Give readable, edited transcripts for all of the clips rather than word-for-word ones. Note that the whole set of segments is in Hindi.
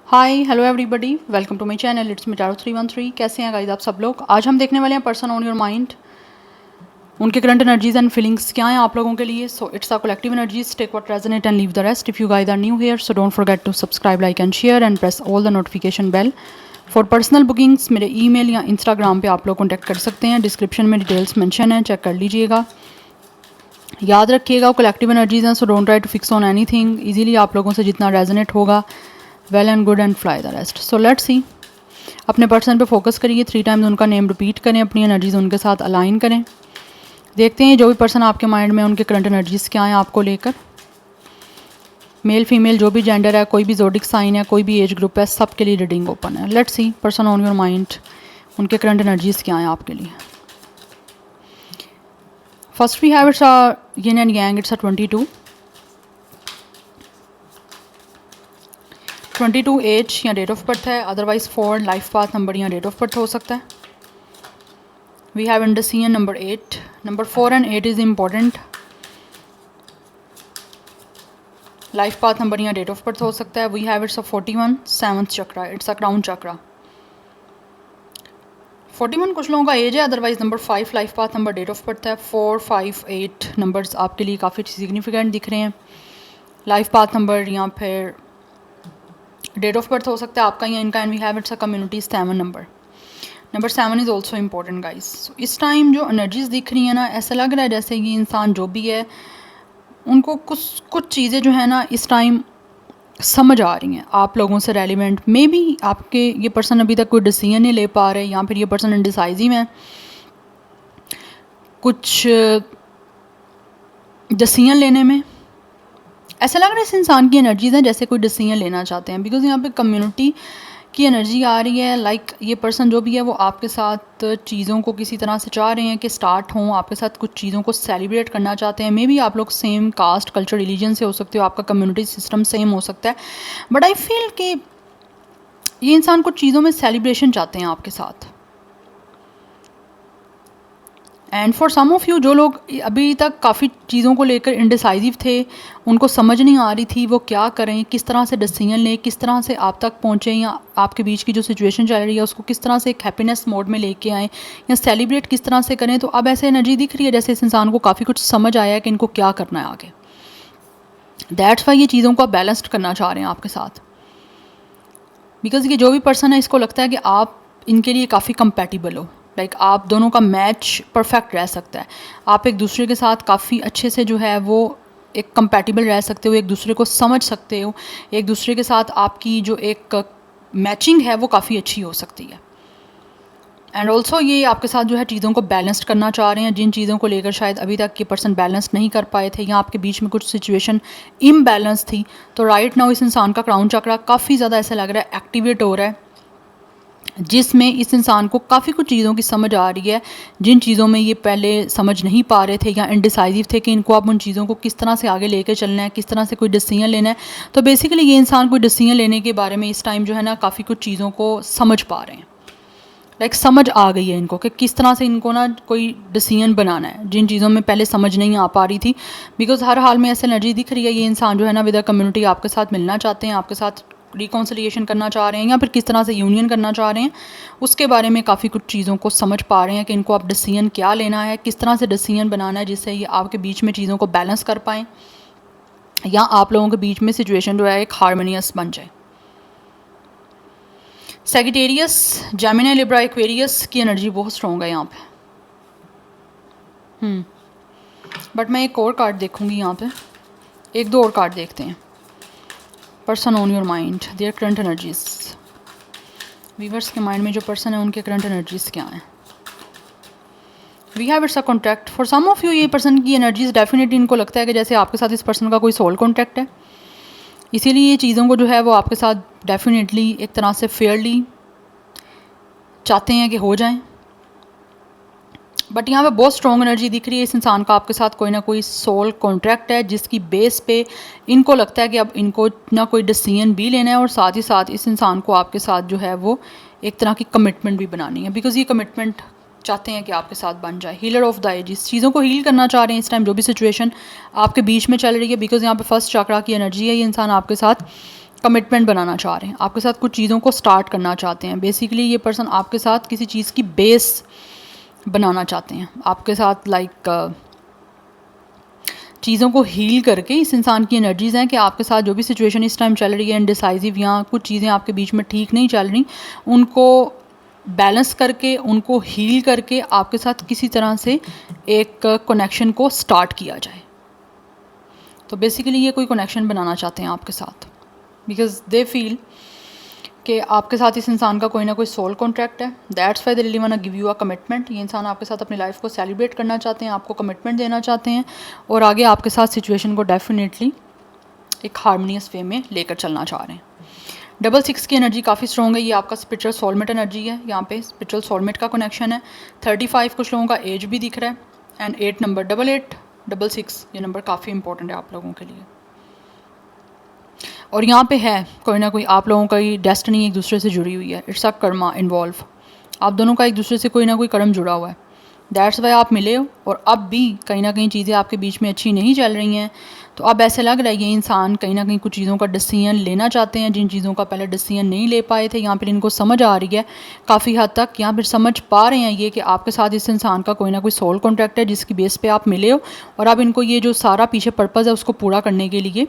Hi hello everybody, welcome to my channel. It's me Taro 313। कैसे हैं गाइस आप सब लोग। आज हम देखने वाले हैं पर्सन ऑन योर माइंड, उनके करंट एनर्जीज एंड फीलिंग्स क्या हैं आप लोगों के लिए। So it's a collective energies, take what resonate and leave the rest. If you guys are new here so don't forget to subscribe, like and share and press all the notification bell. For personal bookings मेरे ईमेल या इंस्टाग्राम पे आप लोग कॉन्टैक्ट कर सकते हैं। डिस्क्रिप्शन में डिटेल्स मेंशन है, चेक कर लीजिएगा। याद रखिएगा कलेक्टिव एनर्जीज हैं, so don't try to fix on anything. Easily आप लोगों से जितना रेजोनेट होगा well and good and fly the rest. So let's see, अपने पर्सन पे फोकस करिए, 3 टाइम्स उनका नेम रिपीट करें, अपनी एनर्जीज उनके साथ अलाइन करें। देखते हैं जो भी पर्सन आपके माइंड में, उनके करंट एनर्जीज क्या हैं आपको लेकर। मेल फीमेल जो भी जेंडर है, कोई भी ज़ोडिक साइन है, कोई भी एज ग्रुप है, सब के लिए रीडिंग ओपन है। Let's see person on your mind, उनके करंट एनर्जीज क्या हैं आपके लिए। First we have it's a yin and yang, it's a 22 age या डेट ऑफ बर्थ है, अदरवाइज 4 लाइफ पाथ नंबर या डेट ऑफ बर्थ हो सकता है। वी हैव इंडसियन number 8, number 4 and 8 is important. Life path number या डेट ऑफ बर्थ हो सकता है। We have it's a 41 7th chakra, it's a crown chakra. 41 कुछ लोगों का एज है, otherwise number 5 life path number, date of birth है। 4 5 8 नंबर्स आपके लिए काफ़ी सिग्निफिकेंट दिख रहे हैं। लाइफ पाथ नंबर या फिर डेट ऑफ बर्थ हो सकता है आपका या इनका। And we have it's a community 7 number. Number 7 is also important guys. इस टाइम जो एनर्जीज दिख रही है ना, ऐसा लग रहा है जैसे कि इंसान जो भी है उनको कुछ चीज़ें जो है ना इस टाइम समझ आ रही हैं आप लोगों से रेलिवेंट। मे बी आपके ये पर्सन अभी तक कोई डिसीजन नहीं ले पा रहे, या फिर ये पर्सन इनडिसाइजिव है। कुछ डिसीजन लेने में ऐसा लग रहा है इस इंसान की एनर्जीज हैं जैसे कोई डिसीजन लेना चाहते हैं, बिकॉज यहाँ पे कम्युनिटी की एनर्जी आ रही है। लाइक ये पर्सन जो भी है वो आपके साथ चीज़ों को किसी तरह से चाह रहे हैं कि स्टार्ट हों, आपके साथ कुछ चीज़ों को सेलिब्रेट करना चाहते हैं। मे बी आप लोग सेम कास्ट कल्चर रिलीजन से हो सकते हो, आपका कम्युनिटी सिस्टम सेम हो सकता है, बट आई फील कि ये इंसान कुछ चीज़ों में सेलिब्रेशन चाहते हैं आपके साथ। And for some of you, जो लोग अभी तक काफ़ी चीज़ों को लेकर इनडिसाइजिव थे, उनको समझ नहीं आ रही थी वो क्या करें, किस तरह से डिसीजन लें, किस तरह से आप तक पहुँचें, या आपके बीच की जो सिचुएशन चल रही है उसको किस तरह से एक हैप्पीनेस मोड में लेके आएँ, या सेलिब्रेट किस तरह से करें। तो अब ऐसे एनर्जी दिख रही है जैसे इस इंसान को काफ़ी कुछ समझ आया है कि इनको क्या करना है आगे। दैट्स वाई ये चीज़ों को आप बैलेंस्ड करना चाह रहे हैं आपके साथ, बिकॉज ये जो भी पर्सन है इसको लगता है कि आप इनके लिए काफ़ी कंपैटिबल हो। लाइक आप दोनों का मैच परफेक्ट रह सकता है, आप एक दूसरे के साथ काफ़ी अच्छे से जो है वो एक कंपैटिबल रह सकते हो, एक दूसरे को समझ सकते हो, एक दूसरे के साथ आपकी जो एक मैचिंग है वो काफ़ी अच्छी हो सकती है। एंड ऑल्सो ये आपके साथ जो है चीज़ों को बैलेंस्ड करना चाह रहे हैं, जिन चीज़ों को लेकर शायद अभी तक ये पर्सन बैलेंस नहीं कर पाए थे, या आपके बीच में कुछ सिचुएशन इम्बैलेंस थी। तो राइट नाउ इस इंसान का क्राउन चक्रा काफ़ी ज़्यादा ऐसा लग रहा है एक्टिवेट हो रहा है, जिसमें इस इंसान को काफ़ी कुछ चीज़ों की समझ आ रही है, जिन चीज़ों में ये पहले समझ नहीं पा रहे थे या इनडिसाइजिव थे कि इनको अब उन चीज़ों को किस तरह से आगे लेकर चलना है, किस तरह से कोई डिसीजन लेना है। तो बेसिकली ये इंसान कोई डिसीजन लेने के बारे में इस टाइम जो है ना काफ़ी कुछ चीज़ों को समझ पा रहे हैं। लाइक समझ आ गई है इनको कि किस तरह से इनको ना कोई डिसीजन बनाना है, जिन चीज़ों में पहले समझ नहीं आ पा रही थी। बिकॉज हर हाल में ऐसे एनर्जी दिख रही है, ये इंसान जो है ना विद द कम्युनिटी आपके साथ मिलना चाहते हैं, आपके साथ रिकॉन्सिलिएशन करना चाह रहे हैं, या फिर किस तरह से यूनियन करना चाह रहे हैं, उसके बारे में काफ़ी कुछ चीज़ों को समझ पा रहे हैं कि इनको आप डिसीजन क्या लेना है, किस तरह से डिसीजन बनाना है जिससे ये आपके बीच में चीज़ों को बैलेंस कर पाएँ, या आप लोगों के बीच में सिचुएशन जो है एक हारमोनियस बन जाए। सैगिटेरियस, जेमिनी, लिब्रा, एक्वेरियस की एनर्जी बहुत स्ट्रॉन्ग है यहाँ पे। बट मैं एक और कार्ड देखूँगी यहाँ पे, एक दो और कार्ड देखते हैं। Person on your mind, their current energies. Viewers के माइंड में जो पर्सन है उनके करंट एनर्जीज क्या हैं। We have it's a contact. For some of you ये पर्सन की एनर्जीज डेफिनेटली इनको लगता है कि जैसे आपके साथ इस पर्सन का कोई सोल कॉन्टैक्ट है, इसीलिए ये चीज़ों को जो है वो आपके साथ डेफिनेटली एक तरह से फेयरली चाहते हैं कि हो जाएं। बट यहाँ पे बहुत स्ट्रॉन्ग एनर्जी दिख रही है, इस इंसान का आपके साथ कोई ना कोई सोल कॉन्ट्रैक्ट है, जिसकी बेस पे इनको लगता है कि अब इनको ना कोई डिसीजन भी लेना है, और साथ ही साथ इस इंसान को आपके साथ जो है वो एक तरह की कमिटमेंट भी बनानी है, बिकॉज ये कमिटमेंट चाहते हैं कि आपके साथ बन जाए। हीलर ऑफ द एजेस, चीज़ों को हील करना चाह रहे हैं इस टाइम जो भी सिचुएशन आपके बीच में चल रही है, बिकॉज यहाँ पे फर्स्ट चक्रा की एनर्जी है, ये इंसान आपके साथ कमिटमेंट बनाना चाह रहे हैं, आपके साथ कुछ चीज़ों को स्टार्ट करना चाहते हैं। बेसिकली ये पर्सन आपके साथ किसी चीज़ की बेस बनाना चाहते हैं, आपके साथ लाइक चीज़ों को हील करके। इस इंसान की एनर्जीज़ हैं कि आपके साथ जो भी सिचुएशन इस टाइम चल रही है इनडिसाइसिव, या कुछ चीज़ें आपके बीच में ठीक नहीं चल रही, उनको बैलेंस करके, उनको हील करके आपके साथ किसी तरह से एक कनेक्शन को स्टार्ट किया जाए। तो बेसिकली ये कोई कनेक्शन बनाना चाहते हैं आपके साथ, बिकॉज दे फील कि आपके साथ इस इंसान का कोई ना कोई सोल कॉन्ट्रैक्ट है। That's why they really want to give you a commitment. ये इंसान आपके साथ अपनी लाइफ को सेलिब्रेट करना चाहते हैं, आपको कमिटमेंट देना चाहते हैं, और आगे आपके साथ सिचुएशन को डेफिनेटली एक हार्मोनियस वे में लेकर चलना चाह रहे हैं। 66 की एनर्जी काफ़ी स्ट्रॉन्ग है, ये आपका स्पिरिचुअल सोलमेट एनर्जी है। यहाँ पे स्पिरिचुअल सोलमेट का कनेक्शन है। 35 कुछ लोगों का एज भी दिख रहा है, एंड 8 नंबर 88 66 ये नंबर काफ़ी इंपॉर्टेंट है आप लोगों के लिए। और यहाँ पे है कोई ना कोई आप लोगों का ही डेस्टिनी एक दूसरे से जुड़ी हुई है। इट्स अ कर्मा इन्वॉल्व, आप दोनों का एक दूसरे से कोई ना कोई कर्म जुड़ा हुआ है। दैट्स वाई आप मिले हो, और अब भी कहीं ना कहीं चीज़ें आपके बीच में अच्छी नहीं चल रही हैं। तो अब ऐसे लग रहा है ये इंसान कहीं ना कहीं कुछ चीज़ों का डिसीजन लेना चाहते हैं, जिन चीज़ों का पहले डिसीजन नहीं ले पाए थे। यहाँ पर इनको समझ आ रही है काफ़ी हद तक, यहाँ पर समझ पा रहे हैं ये कि आपके साथ इस इंसान का कोई ना कोई सोल कॉन्ट्रैक्ट है जिसकी बेस पे आप मिले हो, और अब इनको ये जो सारा पीछे पर्पज़ है उसको पूरा करने के लिए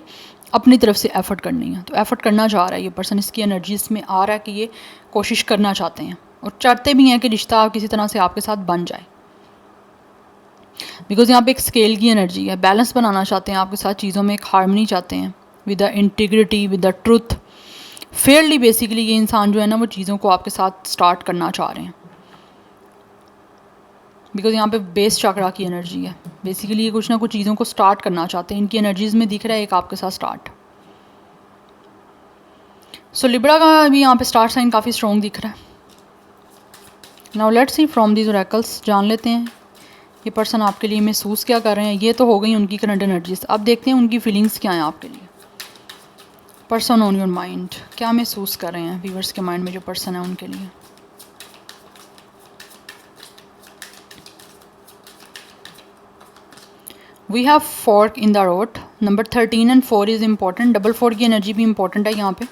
अपनी तरफ से एफ़र्ट करनी है। तो एफ़र्ट करना चाह रहा है ये पर्सन, इसकी एनर्जी इसमें आ रहा है कि ये कोशिश करना चाहते हैं, और चाहते भी हैं कि रिश्ता किसी तरह से आपके साथ बन जाए। बिकॉज यहाँ पे एक स्केल की एनर्जी है, बैलेंस बनाना चाहते हैं आपके साथ, चीज़ों में एक हार्मनी चाहते हैं, with the integrity, with the truth, Fairlie. Basically ये इंसान जो है ना वो चीज़ों को आपके साथ स्टार्ट करना चाह रहे हैं, बिकॉज यहाँ पे बेस चक्रा की एनर्जी है। बेसिकली ये कुछ ना कुछ चीज़ों को स्टार्ट करना चाहते हैं, इनकी एनर्जीज में दिख रहा है एक आपके साथ स्टार्ट। सो लिब्रा का भी यहाँ पे स्टार साइन काफ़ी स्ट्रॉन्ग दिख रहा है। Now let's see from these oracles, जान लेते हैं ये पर्सन आपके लिए महसूस क्या कर रहे हैं। ये तो हो गई उनकी करंट एनर्जीज, अब देखते हैं उनकी फीलिंग्स क्या हैं आपके लिए। पर्सन ऑन योर माइंड, क्या महसूस कर रहे हैं व्यूअर्स के माइंड में जो पर्सन है उनके लिए। We have fork in the road, number 13 and 4 is important. Double 4 की एनर्जी भी इम्पॉर्टेंट है यहाँ पे।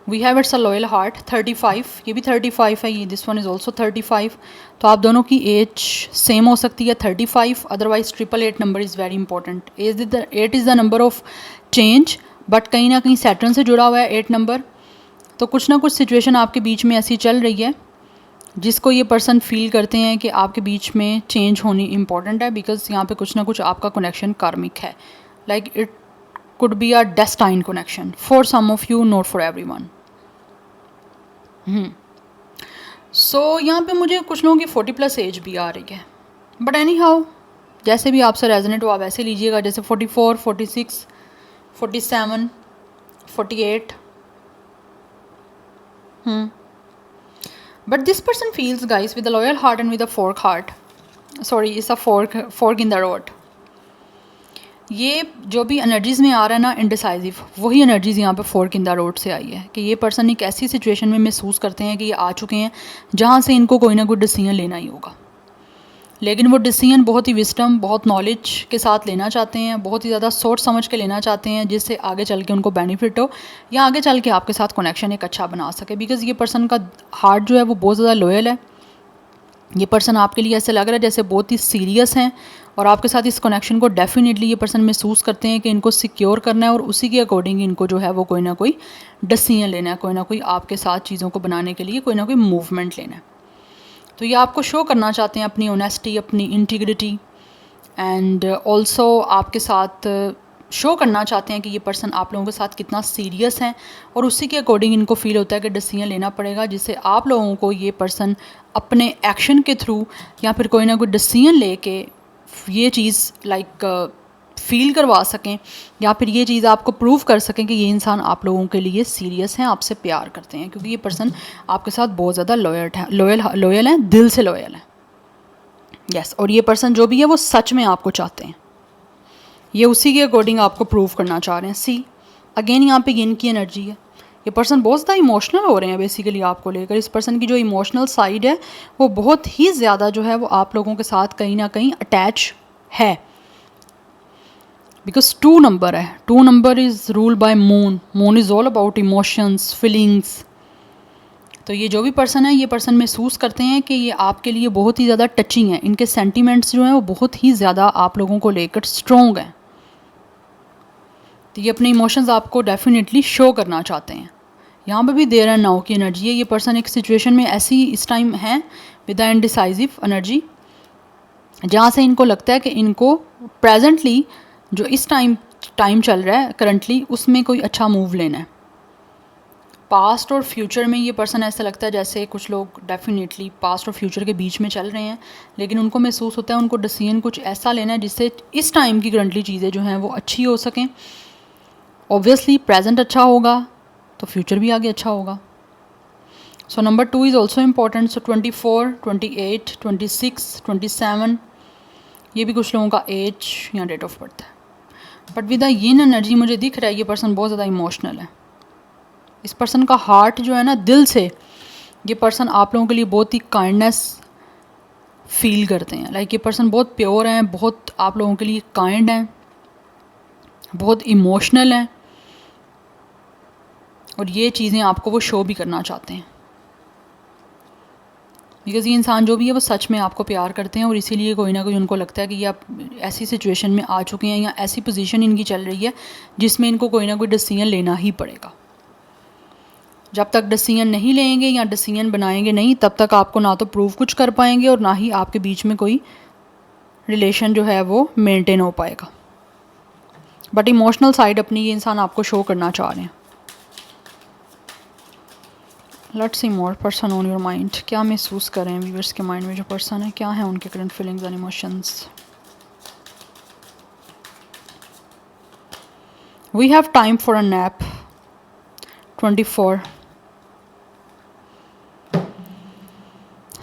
We have it's a loyal heart, 35, ये भी 35 है, ये दिस वन इज़ ऑल्सो 35। तो आप दोनों की एज सेम हो सकती है 35, otherwise 888 number is very important. Eight is the number of change, but कहीं ना कहीं सैटर्न से जुड़ा हुआ है 8 नंबर। तो कुछ ना कुछ सिचुएशन आपके बीच में ऐसी चल रही है जिसको ये पर्सन फील करते हैं कि आपके बीच में चेंज होनी इंपॉर्टेंट है, बिकॉज यहाँ पे कुछ ना कुछ आपका कनेक्शन कार्मिक है। Like it could be a destine connection for some of you, not for everyone. So यहाँ पे मुझे कुछ लोगों की 40+ एज भी आ रही है, बट एनी हाउ जैसे भी आपसे रेजोनेट हो आप ऐसे लीजिएगा, जैसे 44, 46, 47, 48। But this person feels, guys, with a loyal heart and with a fork heart. Sorry, it's a fork in the road. ये जो भी एनर्जीज़ में आ रहा है ना इनडिसाइसिव, वही एनर्जीज़ यहाँ पे फोर्क इन द रोड से आई है कि ये पर्सन एक ऐसी सिचुएशन में महसूस करते हैं कि ये आ चुके हैं जहाँ से इनको कोई ना कोई डिसीजन लेना ही होगा, लेकिन वो डिसीजन बहुत ही विस्डम, बहुत नॉलेज के साथ लेना चाहते हैं, बहुत ही ज़्यादा सोच समझ के लेना चाहते हैं, जिससे आगे चल के उनको बेनिफिट हो या आगे चल के आपके साथ कनेक्शन एक अच्छा बना सके। बिकॉज़ ये पर्सन का हार्ट जो है वो बहुत ज़्यादा लॉयल है। ये पर्सन आपके लिए ऐसे लग रहा है जैसे बहुत ही सीरियस हैं, और आपके साथ इस कनेक्शन को डेफिनेटली ये पर्सन महसूस करते हैं कि इनको सिक्योर करना है, और उसी के अकॉर्डिंग इनको जो है वो कोई ना कोई डिसीजन लेना है, कोई ना कोई आपके साथ चीज़ों को बनाने के लिए कोई ना कोई मूवमेंट लेना है। तो ये आपको शो करना चाहते हैं अपनी ऑनेस्टी, अपनी इंटीग्रिटी, एंड ऑल्सो आपके साथ शो करना चाहते हैं कि ये पर्सन आप लोगों के साथ कितना सीरियस हैं, और उसी के अकॉर्डिंग इनको फील होता है कि डिसीजन लेना पड़ेगा, जिससे आप लोगों को ये पर्सन अपने एक्शन के थ्रू या फिर कोई ना कोई डिसीजन लेके ये चीज़ लाइक फील करवा सकें, या फिर ये चीज़ आपको प्रूव कर सकें कि ये इंसान आप लोगों के लिए सीरियस हैं, आपसे प्यार करते हैं, क्योंकि ये पर्सन आपके साथ बहुत ज़्यादा लॉयल है, दिल से लॉयल है। यस, और ये पर्सन जो भी है वो सच में आपको चाहते हैं, ये उसी के अकॉर्डिंग आपको प्रूव करना चाह रहे हैं। सी अगेन यहाँ पे यिन की एनर्जी है, ये पर्सन बहुत ज़्यादा इमोशनल हो रहे हैं बेसिकली आपको लेकर। इस पर्सन की जो इमोशनल साइड है वो बहुत ही ज़्यादा जो है वो आप लोगों के साथ कहीं ना कहीं अटैच है, बिकॉज 2 नंबर है। 2 number is rule by moon. Moon is all about emotions, feelings. तो ये जो भी पर्सन है, ये पर्सन महसूस करते हैं कि ये आपके लिए बहुत ही ज़्यादा टचिंग है। इनके सेंटिमेंट्स जो हैं वो बहुत ही ज़्यादा आप लोगों को लेकर स्ट्रॉन्ग हैं। तो ये अपने इमोशंस आपको डेफिनेटली शो करना चाहते हैं। यहाँ पे भी देयर एंड नाउ की एनर्जी है। ये पर्सन एक सिचुएशन में ऐसी इस टाइम है विद द इनडिसाइसिव एनर्जी, जहाँ से इनको लगता है कि इनको प्रेजेंटली जो इस टाइम चल रहा है करंटली, उसमें कोई अच्छा मूव लेना है। पास्ट और फ्यूचर में ये पर्सन ऐसा लगता है जैसे कुछ लोग डेफिनेटली पास्ट और फ्यूचर के बीच में चल रहे हैं, लेकिन उनको महसूस होता है उनको डिसीजन कुछ ऐसा लेना है जिससे इस टाइम की करंटली चीज़ें जो हैं वो अच्छी हो सकें। ऑब्वियसली प्रेजेंट अच्छा होगा तो फ्यूचर भी आगे अच्छा होगा। So number 2 is also important. सो 24, 28, 26, 27 ये भी कुछ लोगों का एज या डेट ऑफ बर्थ है। But with the yin energy मुझे दिख रहा है ये पर्सन बहुत ज़्यादा इमोशनल है। इस पर्सन का हार्ट जो है ना, दिल से ये पर्सन आप लोगों के लिए बहुत ही काइंडनेस फील करते हैं। लाइक ये पर्सन बहुत प्योर हैं, बहुत आप लोगों के लिए काइंड हैं, बहुत इमोशनल हैं, और ये चीज़ें आपको वो शो भी करना चाहते हैं। बिकॉज़ ये इंसान जो भी है वो सच में आपको प्यार करते हैं, और इसीलिए कोई ना कोई उनको लगता है कि ये आप ऐसी सिचुएशन में आ चुके हैं या ऐसी पोजीशन इनकी चल रही है जिसमें इनको कोई ना कोई डिसीजन लेना ही पड़ेगा। जब तक डिसीजन नहीं लेंगे या डिसीजन बनाएंगे नहीं, तब तक आपको ना तो प्रूव कुछ कर पाएंगे और ना ही आपके बीच में कोई रिलेशन जो है वो मेंटेन हो पाएगा। बट इमोशनल साइड अपनी ये इंसान आपको शो करना चाह रहे हैं। Let's see more person on your mind. क्या महसूस कर रहे हैं व्यूअर्स के माइंड में जो पर्सन है, क्या है उनके current feelings and emotions. We have time for a nap 24।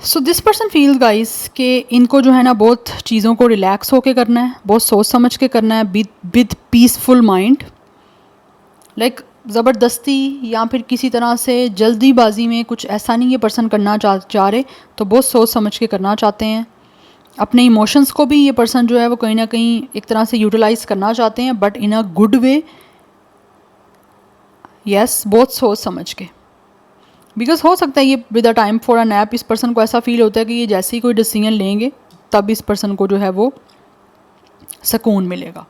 So this person feels guys कि इनको जो है ना बहुत चीज़ों को रिलैक्स होके करना है, बहुत सोच समझ के करना है, विद पीसफुल माइंड। लाइक ज़बरदस्ती या फिर किसी तरह से जल्दीबाजी में कुछ ऐसा नहीं ये पर्सन करना चाह रहे, तो बहुत सोच समझ के करना चाहते हैं। अपने इमोशंस को भी ये पर्सन जो है वो कहीं ना कहीं एक तरह से यूटिलाइज करना चाहते हैं, but in a good way. Yes, बहुत सोच समझ के। बिकॉज हो सकता है ये with a time for a nap इस पर्सन को ऐसा फील होता है कि ये जैसे ही कोई डिसीजन लेंगे तब इस पर्सन को जो है वो सुकून मिलेगा।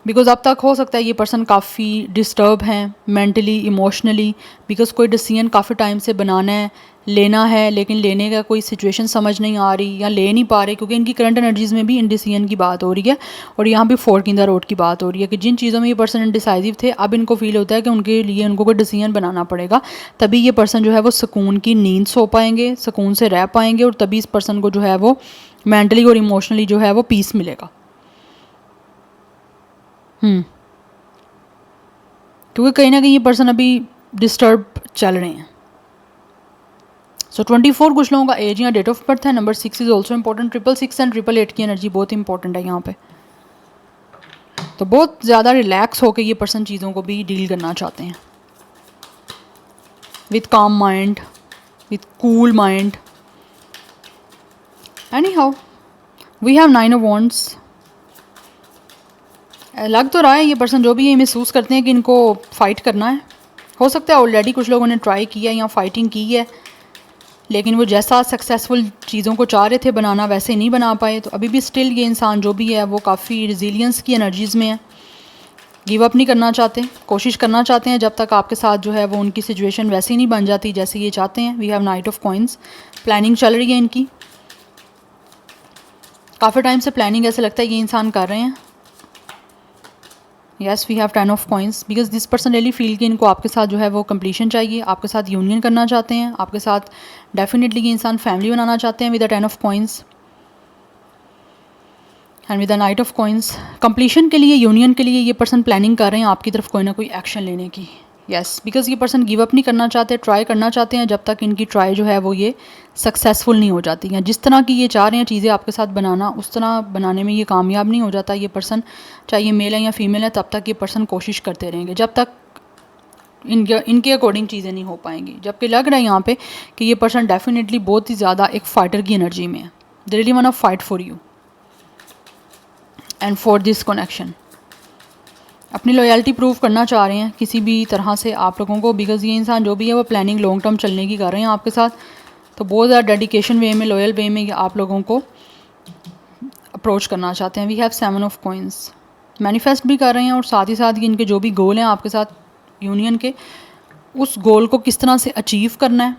बिकॉज अब तक हो सकता है ये पर्सन काफ़ी डिस्टर्ब हैं मेंटली, इमोशनली, बिकॉज कोई डिसीजन काफ़ी टाइम से बनाना है, लेना है, लेकिन लेने का कोई सिचुएशन समझ नहीं आ रही या ले नहीं पा रहे, क्योंकि इनकी करंट एनर्जीज़ में भी इनडिसीजन की बात हो रही है और यहाँ भी फोर्क इन द रोड की बात हो रही है कि जिन चीज़ों में ये पर्सन इनडिसाइसिव थे, अब इनको फील होता है कि उनके लिए उनको कोई डिसीजन बनाना पड़ेगा, तभी ये पर्सन जो है वो सुकून की नींद सो पाएंगे, सुकून से रह पाएंगे, और तभी इस पर्सन को जो है वो मेंटली और इमोशनली जो है वो पीस मिलेगा। क्योंकि कहीं ना कहीं ये पर्सन अभी डिस्टर्ब चल रहे हैं। सो 24 कुछ लोगों का एज या डेट ऑफ बर्थ है। Number 6 is also important. 666 and 888 की एनर्जी बहुत इंपॉर्टेंट है यहाँ पे। तो बहुत ज़्यादा रिलैक्स होकर ये पर्सन चीज़ों को भी डील करना चाहते हैं with calm mind, with cool mind. Anyhow we have 9 of wands. लग तो रहा है ये पर्सन जो भी ये महसूस करते हैं कि इनको फ़ाइट करना है। हो सकता है ऑलरेडी कुछ लोगों ने ट्राई किया या फाइटिंग की है, लेकिन वो जैसा सक्सेसफुल चीज़ों को चाह रहे थे बनाना वैसे नहीं बना पाए। तो अभी भी स्टिल ये इंसान जो भी है वो काफ़ी रिजिलियंस की एनर्जीज़ में है। गिव अप नहीं करना चाहते, कोशिश करना चाहते हैं जब तक आपके साथ जो है वो उनकी सिचुएशन वैसी नहीं बन जाती जैसे ये चाहते हैं। We have knight of coins. Planning चल रही है इनकी, काफ़ी टाइम से प्लानिंग ऐसे लगता है ये इंसान कर रहे हैं। Yes, we have 10 of coins. Because this person really feel कि इनको आपके साथ जो है वो कंप्लीशन चाहिए, आपके साथ यूनियन करना चाहते हैं, आपके साथ डेफिनेटली ये इंसान फैमिली बनाना चाहते हैं with the 10 of coins and with the night of coins. Completion के लिए, यूनियन के लिए ये पर्सन प्लानिंग कर रहे हैं आपकी तरफ कोई ना कोई एक्शन लेने की। यस, बिकॉज ये पर्सन गिव अप नहीं करना चाहते, ट्राई करना चाहते हैं जब तक इनकी ट्राई जो है वो ये सक्सेसफुल नहीं हो जाती हैं। जिस तरह की ये चाह रहे हैं चीज़ें आपके साथ बनाना, उस तरह बनाने में ये कामयाब नहीं हो जाता ये पर्सन, चाहे ये मेल है या फीमेल है, तब तक ये पर्सन कोशिश करते रहेंगे जब तक इनके अकॉर्डिंग चीज़ें नहीं हो पाएंगी, जबकि लग रहा है यहाँ पे कि ये पर्सन डेफिनेटली बहुत ही ज़्यादा एक फाइटर की एनर्जी में है। They really want to fight for you and for this connection. अपनी लॉयल्टी प्रूव करना चाह रहे हैं किसी भी तरह से आप लोगों को, बिकॉज ये इंसान जो भी है वो प्लानिंग लॉन्ग टर्म चलने की कर रहे हैं आपके साथ। तो बहुत ज़्यादा डेडिकेशन वे में, लॉयल वे में आप लोगों को अप्रोच करना चाहते हैं। We have 7 of coins. Manifest भी कर रहे हैं और साथ ही साथ इनके जो भी गोल हैं आपके साथ यूनियन के, उस गोल को किस तरह से अचीव करना है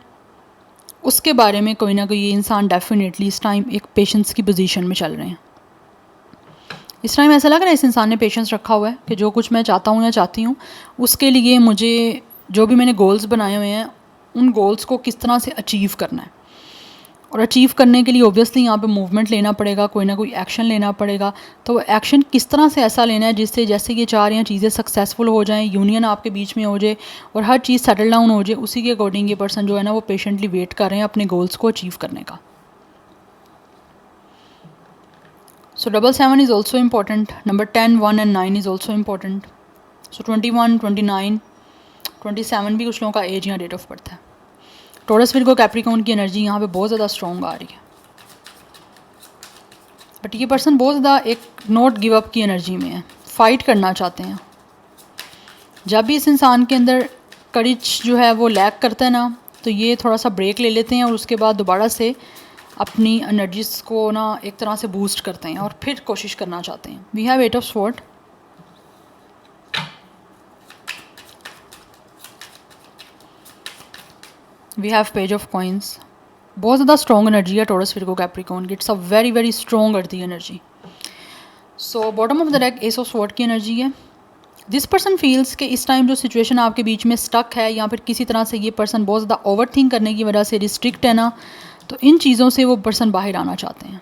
उसके बारे में कोई ना कोई ये इंसान डेफिनेटली इस टाइम एक पेशेंस की पोजीशन में चल रहे हैं। इस टाइम ऐसा लग रहा है इस इंसान ने पेशेंस रखा हुआ है कि जो कुछ मैं चाहता हूँ या चाहती हूँ उसके लिए मुझे जो भी मैंने गोल्स बनाए हुए हैं उन गोल्स को किस तरह से अचीव करना है। और अचीव करने के लिए ऑब्वियसली यहाँ पे मूवमेंट लेना पड़ेगा, कोई ना कोई एक्शन लेना पड़ेगा। तो एक्शन किस तरह से ऐसा लेना है जिससे जैसे ये चाह रहे हैं चीज़ें सक्सेसफुल हो जाएं, यूनियन आपके बीच में हो जाए और हर चीज़ सेटल डाउन हो जाए, उसी के अकॉर्डिंग ये पर्सन जो है ना वो पेशेंटली वेट कर रहे हैं अपने गोल्स को अचीव करने का। So 777 is also important. Number 10, 1 and 9 is also important. So 21, 29, 27 भी कुछ लोगों का एज या डेट ऑफ बर्थ है। टॉरस विर्गो कैप्रिकॉर्न की एनर्जी यहाँ पे बहुत ज़्यादा स्ट्रॉन्ग आ रही है, बट ये पर्सन बहुत ज़्यादा एक नॉट गिव अप की एनर्जी में है, फाइट करना चाहते हैं। जब भी इस इंसान के अंदर करेज जो है वो लैक करता है ना, तो ये थोड़ा सा ब्रेक ले लेते हैं और उसके बाद दोबारा से अपनी एनर्जीज को ना एक तरह से बूस्ट करते हैं और फिर कोशिश करना चाहते हैं। We have 8 of sword. We have page of coins. बहुत ज़्यादा स्ट्रॉन्ग एनर्जी है टॉरस विर्गो कैप्रिकॉर्न की। It's a very very strong earthy energy. So bottom of the deck ace of sword की एनर्जी है। दिस पर्सन फील्स कि इस टाइम जो सिचुएशन आपके बीच में स्टक है या फिर किसी तरह से ये पर्सन बहुत ज़्यादा ओवर थिंक करने की वजह से रिस्ट्रिक्ट है ना, तो इन चीज़ों से वो पर्सन बाहर आना चाहते हैं।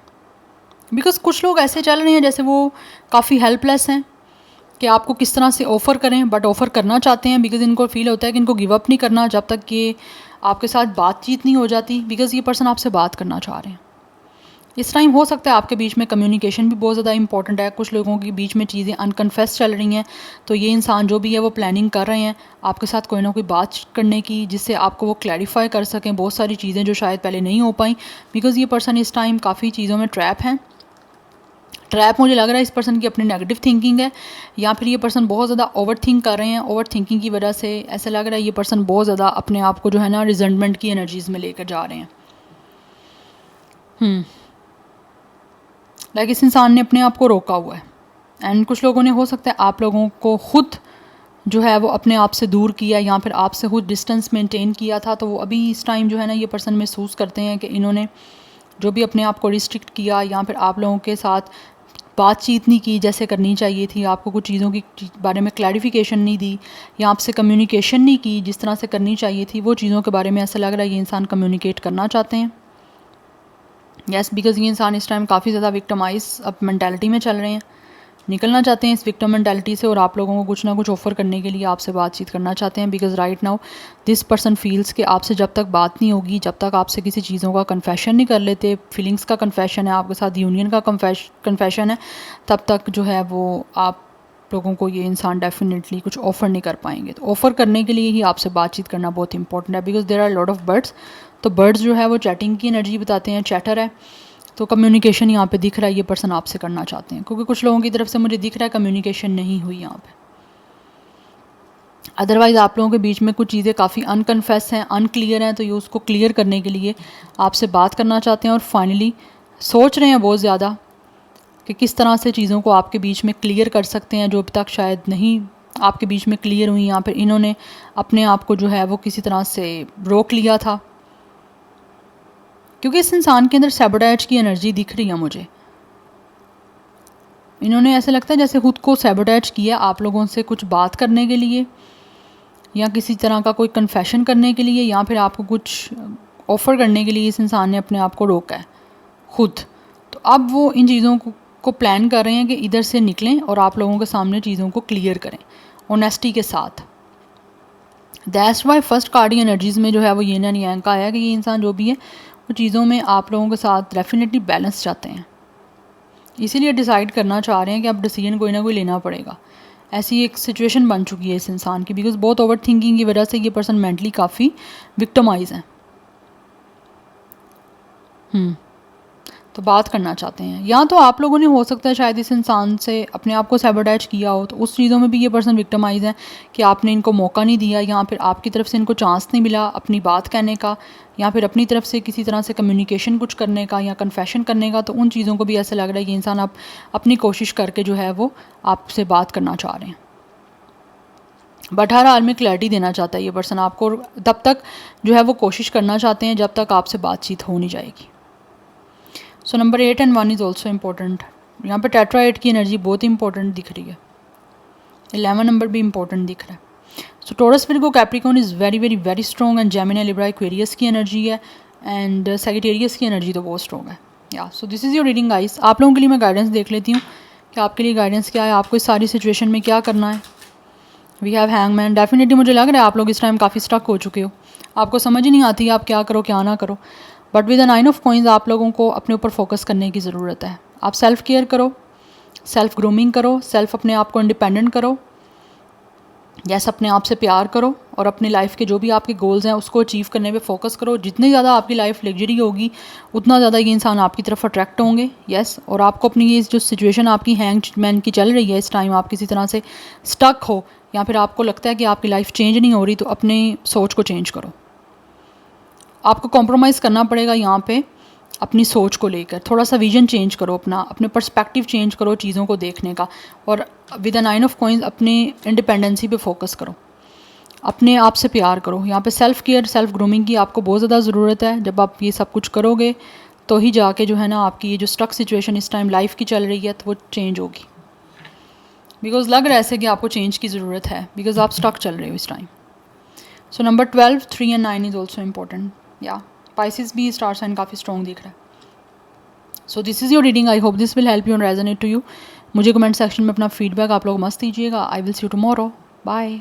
बिकॉज कुछ लोग ऐसे चल रहे हैं जैसे वो काफ़ी हेल्पलेस हैं कि आपको किस तरह से ऑफ़र करें, बट ऑफ़र करना चाहते हैं बिकॉज इनको फील होता है कि इनको गिव अप नहीं करना जब तक कि आपके साथ बातचीत नहीं हो जाती, बिकॉज ये पर्सन आपसे बात करना चाह रहे हैं। इस टाइम हो सकता है आपके बीच में कम्युनिकेशन भी बहुत ज़्यादा इंपॉर्टेंट है। कुछ लोगों के बीच में चीज़ें अनकन्फेस चल रही हैं, तो ये इंसान जो भी है वो प्लानिंग कर रहे हैं आपके साथ कोई ना कोई बात करने की जिससे आपको वो क्लैरिफाई कर सकें बहुत सारी चीज़ें जो शायद पहले नहीं हो पाई। बिकॉज ये पर्सन इस टाइम काफ़ी चीज़ों में ट्रैप हैं। ट्रैप मुझे लग रहा है इस पर्सन की अपनी नेगेटिव थिंकिंग है, या फिर ये पर्सन बहुत ज़्यादा ओवर थिंक कर रहे हैं। ओवर थिंकिंग की वजह से ऐसा लग रहा है ये पर्सन बहुत ज़्यादा अपने आप को जो है ना रिजेंटमेंट की एनर्जीज़ में लेकर जा रहे हैं। लाइक इस इंसान ने अपने आप को रोका हुआ है। एंड कुछ लोगों ने हो सकता है आप लोगों को खुद जो है वो अपने आप से दूर किया या फिर आपसे खुद डिस्टेंस मेंटेन किया था, तो वो अभी इस टाइम जो है ना ये पर्सन महसूस करते हैं कि इन्होंने जो भी अपने आप को रिस्ट्रिक्ट किया या फिर आप लोगों के साथ बातचीत नहीं की जैसे करनी चाहिए थी, आपको कुछ चीज़ों की बारे में क्लैरिफिकेशन नहीं दी या आपसे कम्युनिकेशन नहीं की जिस तरह से करनी चाहिए थी, वो चीज़ों के बारे में ऐसा लग रहा है ये इंसान कम्युनिकेट करना चाहते हैं। यस, बिकॉज ये इंसान इस टाइम काफ़ी ज़्यादा विक्टिमाइज अब मेंटालिटी में चल रहे हैं, निकलना चाहते हैं इस विक्टिम मेंटालिटी से और आप लोगों को कुछ ना कुछ ऑफर करने के लिए आपसे बातचीत करना चाहते हैं। Because right now this person feels कि आपसे जब तक बात नहीं होगी, जब तक आपसे किसी चीज़ों का कन्फेशन नहीं कर लेते, फीलिंग्स का कन्फेशन है आपके साथ, यूनियन का कन्फेशन है, तब तक जो है वो आप लोगों को ये इंसान डेफिनेटली कुछ ऑफ़र नहीं कर पाएंगे। तो ऑफ़र करने के लिए ही आपसे बातचीत करना बहुत इंपॉर्टेंट है। Because there are lot of birds, तो बर्ड्स जो है वो चैटिंग की एनर्जी बताते हैं, चैटर है, तो कम्युनिकेशन यहाँ पे दिख रहा है ये पर्सन आपसे करना चाहते हैं। क्योंकि कुछ लोगों की तरफ से मुझे दिख रहा है कम्युनिकेशन नहीं हुई यहाँ पे। अदरवाइज़ आप लोगों के बीच में कुछ चीज़ें काफ़ी अनकन्फेस हैं, अनक्लियर हैं, तो ये उसको क्लियर करने के लिए आपसे बात करना चाहते हैं और फाइनली सोच रहे हैं बहुत ज़्यादा कि किस तरह से चीज़ों को आपके बीच में क्लियर कर सकते हैं जो अभी तक शायद नहीं आपके बीच में क्लियर हुई। यहाँ पर इन्होंने अपने आप को जो है वो किसी तरह से रोक लिया था, क्योंकि इस इंसान के अंदर सैबोटैज की एनर्जी दिख रही है मुझे। इन्होंने ऐसा लगता है जैसे खुद को सैबोटैज किया आप लोगों से कुछ बात करने के लिए या किसी तरह का कोई कन्फेशन करने के लिए या फिर आपको कुछ ऑफ़र करने के लिए इस इंसान ने अपने आप को रोका है खुद। तो अब वो इन चीज़ों को प्लान कर रहे हैं कि इधर से निकलें और आप लोगों के सामने चीज़ों को क्लियर करें ऑनेस्टी के साथ। दैट्स वाई फर्स्ट कार्डी एनर्जीज़ में जो है वो ये ना यांग का है कि ये इंसान जो भी है वो चीज़ों में आप लोगों के साथ डेफिनेटली बैलेंस चाहते हैं, इसीलिए डिसाइड करना चाह रहे हैं कि अब डिसीजन कोई ना कोई लेना पड़ेगा। ऐसी एक सिचुएशन बन चुकी है इस इंसान की, बिकॉज बहुत ओवर थिंकिंग की वजह से ये पर्सन मेंटली काफ़ी विक्टिमाइज हैं। तो बात करना चाहते हैं, या तो आप लोगों ने हो सकता है शायद इस इंसान से अपने आप को सैबोटैज किया हो, तो उस चीज़ों में भी ये पर्सन विक्टिमाइज हैं कि आपने इनको मौका नहीं दिया, या फिर आपकी तरफ से इनको चांस नहीं मिला अपनी बात कहने का, या फिर अपनी तरफ से किसी तरह से कम्युनिकेशन कुछ करने का या कन्फेशन करने का। तो उन चीज़ों को भी ऐसा लग रहा है कि इंसान आप अपनी कोशिश करके जो है वो आपसे बात करना चाह रहे हैं, बट हर हाल में क्लैरिटी देना चाहता है ये पर्सन आपको, तब तक जो है वो कोशिश करना चाहते हैं जब तक आपसे बातचीत हो नहीं जाएगी। So number 8 and 1 is also important. यहाँ पे टेट्रा 8 की एनर्जी बहुत इंपॉर्टेंट दिख रही है, 11 नंबर भी इंपॉर्टेंट दिख रहा है। So Taurus Virgo Capricorn is very very very strong, and Gemini Libra Aquarius की एनर्जी है, एंड सैजिटेरियस की एनर्जी तो बहुत स्ट्रॉन्ग है। या so this is your reading guys. आप लोगों के लिए मैं गाइडेंस देख लेती हूँ कि आपके लिए गाइडेंस क्या है, आपको इस सारी सिचुएशन में क्या करना है। We have hangman. डेफिनेटली मुझे लग रहा है आप लोग इस टाइम काफ़ी स्टक हो चुके हो, आपको समझ ही नहीं आती आप क्या करो क्या ना करो, but with the 9 of coins आप लोगों को अपने ऊपर फोकस करने की ज़रूरत है। आप सेल्फ़ केयर करो, सेल्फ़ ग्रूमिंग करो, सेल्फ़ अपने आप को इंडिपेंडेंट करो, यस अपने आप से प्यार करो, और अपनी लाइफ के जो भी आपके गोल्स हैं उसको अचीव करने पे फोकस करो। जितनी ज़्यादा आपकी लाइफ लग्जरी होगी उतना ज़्यादा ये इंसान आपकी तरफ अट्रैक्ट होंगे। यस, और आपको अपनी ये जो सिचुएशन आपकी हैंगमैन की चल रही है, इस टाइम आप किसी तरह से स्टक हो या फिर आपको लगता है कि आपकी लाइफ चेंज नहीं हो रही, तो अपनी सोच को चेंज करो। आपको कॉम्प्रोमाइज़ करना पड़ेगा यहाँ पे अपनी सोच को लेकर, थोड़ा सा विजन चेंज करो अपना, अपने पर्सपेक्टिव चेंज करो चीज़ों को देखने का, और विद द 9 ऑफ कॉइंस अपनी इंडिपेंडेंसी पे फोकस करो, अपने आप से प्यार करो। यहाँ पे सेल्फ़ केयर, सेल्फ़ ग्रूमिंग की आपको बहुत ज़्यादा ज़रूरत है। जब आप ये सब कुछ करोगे तो ही जाके जो है ना आपकी ये जो स्टक सिचुएशन इस टाइम लाइफ की चल रही है तो वो चेंज होगी, बिकॉज लग रहा है ऐसे कि आपको चेंज की ज़रूरत है, बिकॉज आप स्टक चल रहे हो इस time. So number 12, 3 and 9 is also important. या पाइसिस भी स्टार साइन काफ़ी स्ट्रॉन्ग दिख रहा है। So this is your reading, I hope this will help you and resonate to you. मुझे कमेंट सेक्शन में अपना फीडबैक आप लोग मस्त दीजिएगा। I will see you tomorrow, bye.